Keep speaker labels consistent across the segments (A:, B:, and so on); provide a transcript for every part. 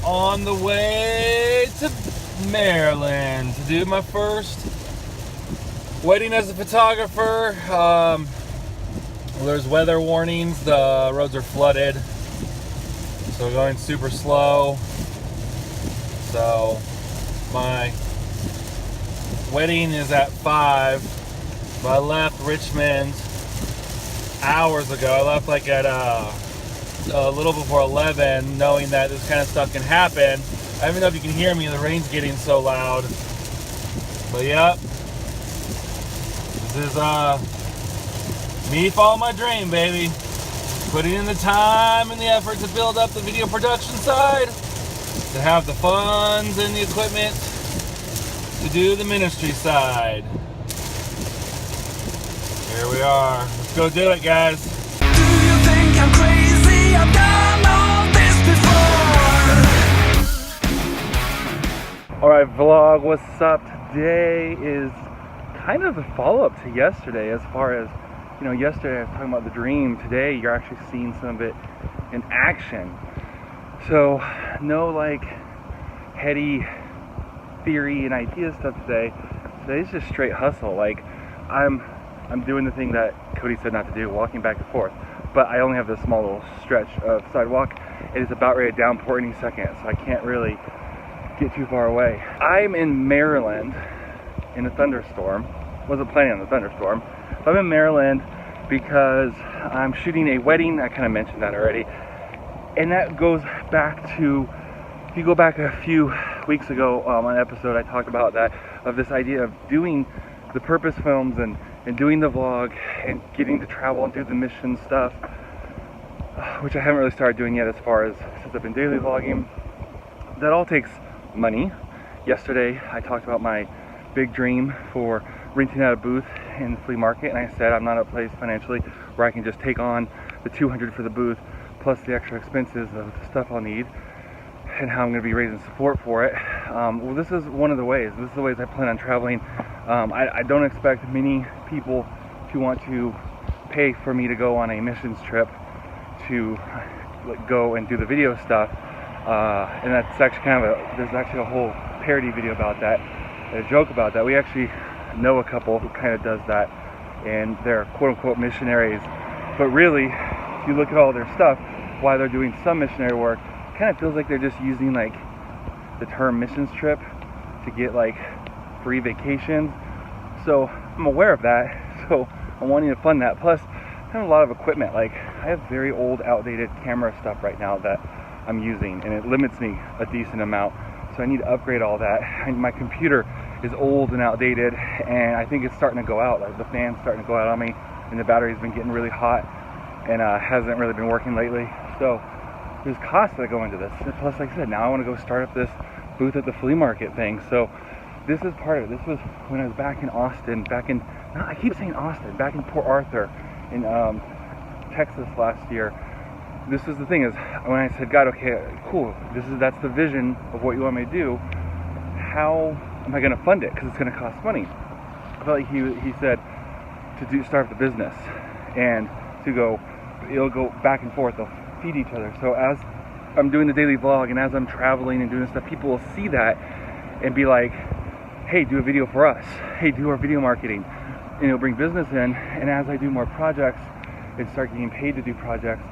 A: on the way to Maryland to do my first wedding as a photographer. There's weather warnings, the roads are flooded, so we're going super slow. So my wedding is at 5, but I left Richmond hours ago. I left like at a little before 11, knowing that this kind of stuff can happen. I don't even know if you can hear me, the rain's getting so loud. But yep, this is me following my dream, baby. Putting in the time and the effort to build up the video production side, to have the funds and the equipment to do the ministry side. Here we are. Let's go do it, guys.
B: Do you think I'm crazy? I've done all this before.
C: Alright, vlog, what's up? Today is kind of a follow-up to yesterday, as far as, you know, yesterday I was talking about the dream. Today you're actually seeing some of it in action. So, no like heady theory and idea stuff today. Today's just straight hustle. Like, I'm doing the thing that Cody said not to do, walking back and forth. But I only have this small little stretch of sidewalk. It is about ready to downpour any second, so I can't really get too far away. I'm in Maryland in a thunderstorm. Wasn't planning on the thunderstorm. But I'm in Maryland because I'm shooting a wedding. I kind of mentioned that already. And that goes back to, if you go back a few weeks ago on an episode, I talked about that, of this idea of doing the purpose films and doing the vlog and getting to travel and do the mission stuff, which I haven't really started doing yet, as far as since I've been daily vlogging. That all takes money. Yesterday I talked about my big dream for renting out a booth in the flea market, and I said I'm not at a place financially where I can just take on the $200 for the booth plus the extra expenses of the stuff I'll need, and how I'm going to be raising support for it. Well, this is one of the ways. This is the ways I plan on traveling. I don't expect many people to want to pay for me to go on a missions trip to go and do the video stuff. And that's actually kind of there's actually a whole parody video about that, a joke about that. We actually know a couple who kind of does that, and they're quote-unquote missionaries. But really, if you look at all their stuff, while they're doing some missionary work, it kind of feels like they're just using like the term missions trip to get like free vacations. So I'm aware of that, so I'm wanting to fund that. Plus, I have a lot of equipment. Like, I have very old, outdated camera stuff right now that I'm using, and it limits me a decent amount. So I need to upgrade all that. And my computer is old and outdated, and I think it's starting to go out. Like, the fan's starting to go out on me, and the battery's been getting really hot, and hasn't really been working lately. So there's costs that go into this. And plus, like I said, now I want to go start up this booth at the flea market thing. So this is part of it. This was when I was back in Austin, I keep saying Austin, back in Port Arthur in Texas last year. This is the thing, is when I said, God, okay, cool, that's the vision of what you want me to do. How am I going to fund it? Because it's going to cost money. I felt like he said to start the business, and it'll go back and forth. They'll feed each other. So as I'm doing the daily vlog and as I'm traveling and doing stuff, people will see that and be like, hey, do a video for us. Hey, do our video marketing. And it'll bring business in. And as I do more projects and start getting paid to do projects,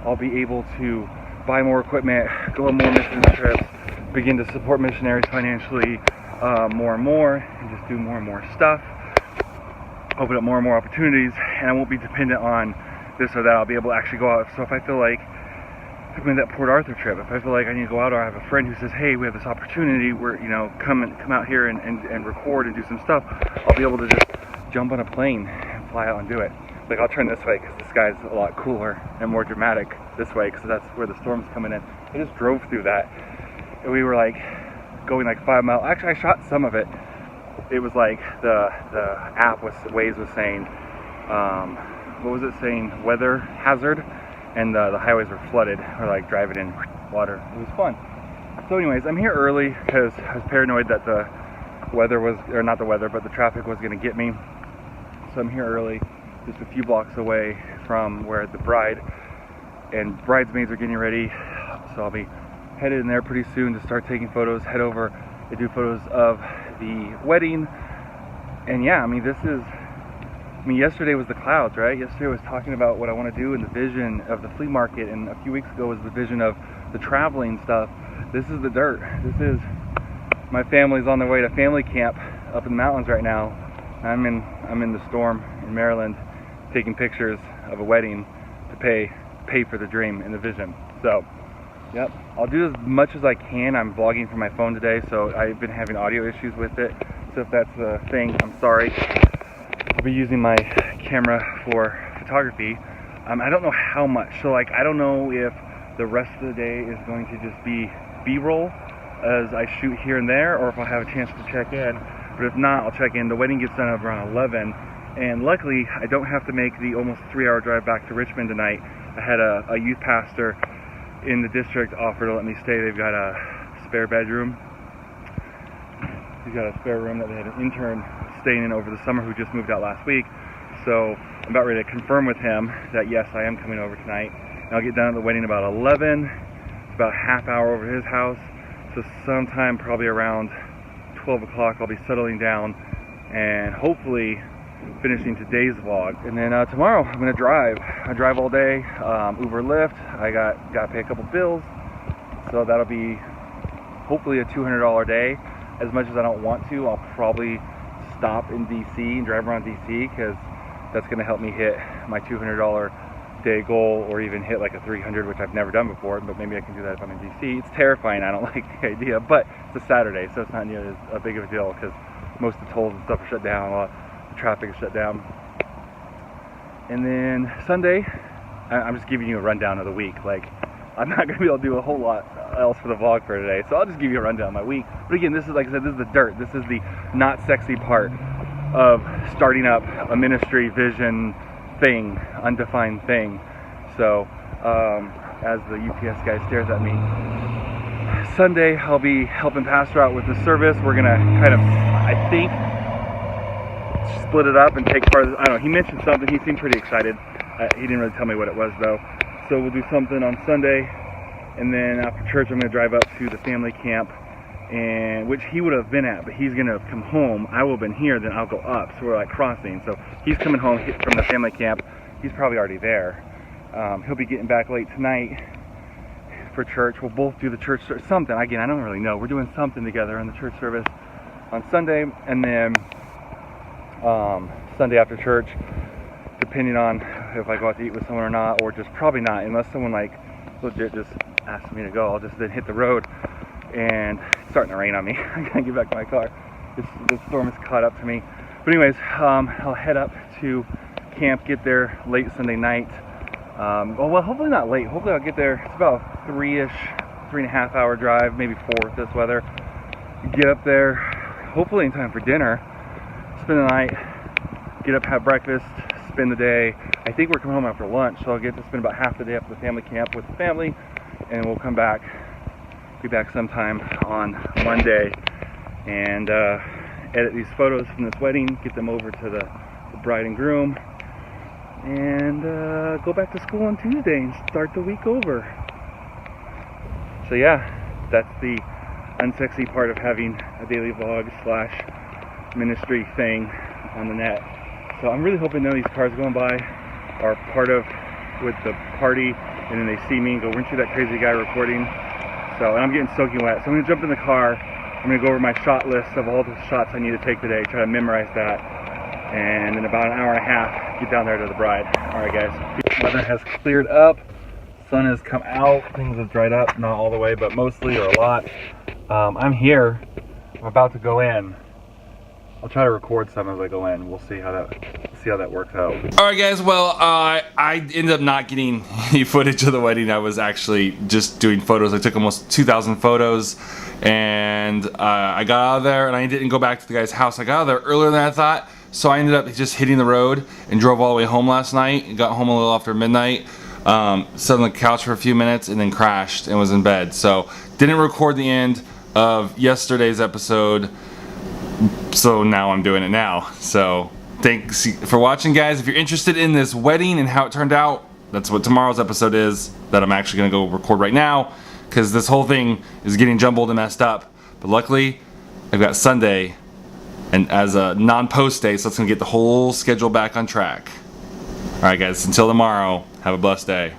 C: I'll be able to buy more equipment, go on more mission trips, begin to support missionaries financially more and more, and just do more and more stuff, open up more and more opportunities, and I won't be dependent on this or that. I'll be able to actually go out. So if I feel like, I've been that Port Arthur trip, if I feel like I need to go out, or I have a friend who says, hey, we have this opportunity where, you know, come out here and record and do some stuff, I'll be able to just jump on a plane and fly out and do it. Like, I'll turn this way because the sky's a lot cooler and more dramatic this way, because that's where the storm's coming in. I just drove through that, and we were like going like 5 miles. Actually, I shot some of it. It was like the app Waze was saying, what was it saying? Weather hazard, and the highways were flooded, or like driving in water. It was fun. So anyways, I'm here early because I was paranoid that the weather was, or not the weather, but the traffic was going to get me. So I'm here early, just a few blocks away from where the bride and bridesmaids are getting ready. So I'll be headed in there pretty soon to start taking photos, head over and do photos of the wedding. And yeah, I mean, yesterday was the clouds, right? Yesterday I was talking about what I want to do and the vision of the flea market, and a few weeks ago was the vision of the traveling stuff. This is the dirt. This is, my family's on their way to family camp up in the mountains right now. I'm in the storm in Maryland taking pictures of a wedding to pay for the dream and the vision. So, yep, I'll do as much as I can. I'm vlogging from my phone today, so I've been having audio issues with it. So if that's a thing, I'm sorry. I'll be using my camera for photography. I don't know how much, so like I don't know if the rest of the day is going to just be B-roll as I shoot here and there, or if I'll have a chance to check in. But if not, I'll check in. The wedding gets done around 11, and luckily I don't have to make the almost 3-hour drive back to Richmond tonight. I had a youth pastor in the district offer to let me stay. They've got a spare bedroom. He's got a spare room that they had an intern staying in over the summer who just moved out last week. So I'm about ready to confirm with him that yes, I am coming over tonight. And I'll get done at the wedding about 11. It's about a half hour over his house. So sometime probably around 12 o'clock I'll be settling down and hopefully finishing today's vlog. And then tomorrow I'm gonna drive. I drive all day, Uber, Lyft. I got to pay a couple bills. So that'll be hopefully a $200 day. As much as I don't want to, I'll probably stop in DC and drive around DC, because that's going to help me hit my $200 day goal, or even hit like a $300, which I've never done before, but maybe I can do that if I'm in DC. It's terrifying. I don't like the idea, but it's a Saturday, so it's not nearly as big of a deal, because most of the tolls and stuff are shut down, a lot of traffic is shut down. And then Sunday, I'm just giving you a rundown of the week. Like, I'm not going to be able to do a whole lot else for the vlog for today, so I'll just give you a rundown of my week. But again, this is, like I said, this is the dirt. This is the not sexy part of starting up a ministry vision thing, undefined thing. So as the UPS guy stares at me, Sunday I'll be helping Pastor out with the service. We're gonna kind of, I think, split it up and take part of this. I don't know, he mentioned something, he seemed pretty excited. He didn't really tell me what it was though. So we'll do something on Sunday, and then after church I'm going to drive up to the family camp, and which he would have been at, but he's going to come home. I will have been here, then I'll go up, so we're like crossing. So he's coming home from the family camp. He's probably already there. He'll be getting back late tonight for church. We'll both do the church service, something. Again, I don't really know. We're doing something together in the church service on Sunday, and then Sunday after church, depending on if I go out to eat with someone or not, or just probably not, unless someone like legit just asks me to go. I'll just then hit the road, and it's starting to rain on me. I gotta get back to my car. The storm has caught up to me. But anyways, I'll head up to camp, get there late Sunday night. Well, hopefully not late. Hopefully I'll get there. It's about 3.5 hour drive, maybe 4 with this weather. Get up there, hopefully in time for dinner. Spend the night, get up, have breakfast, spend the day. I think we're coming home after lunch, so I'll get to spend about half the day up at the family camp with the family, and we'll come back, be back sometime on Monday, and edit these photos from this wedding, get them over to the bride and groom, and go back to school on Tuesday and start the week over. So yeah, that's the unsexy part of having a daily vlog / ministry thing on the net. So I'm really hoping none of these cars going by are part of with the party, and then they see me and go, "Weren't you that crazy guy recording?" So, and I'm getting soaking wet. So I'm gonna jump in the car. I'm gonna go over my shot list of all the shots I need to take today, try to memorize that, and in about an hour and a half, get down there to the bride. All right, guys. The weather has cleared up. Sun has come out. Things have dried up, not all the way, but mostly, or a lot. I'm here. I'm about to go in. I'll try to record some as I go in. We'll see how that works out.
A: All right, guys. Well, I ended up not getting any footage of the wedding. I was actually just doing photos. I took almost 2,000 photos, and I got out of there, and I didn't go back to the guy's house. I got out of there earlier than I thought, so I ended up just hitting the road and drove all the way home last night. And got home a little after midnight. Sat on the couch for a few minutes and then crashed and was in bed. So didn't record the end of yesterday's episode. So now I'm doing it now. So thanks for watching, guys. If you're interested in this wedding and how it turned out, that's what tomorrow's episode is, that I'm actually gonna go record right now. because this whole thing is getting jumbled and messed up. But luckily, I've got Sunday and as a non-post day, so it's gonna get the whole schedule back on track. All right, guys. Until tomorrow. Have a blessed day.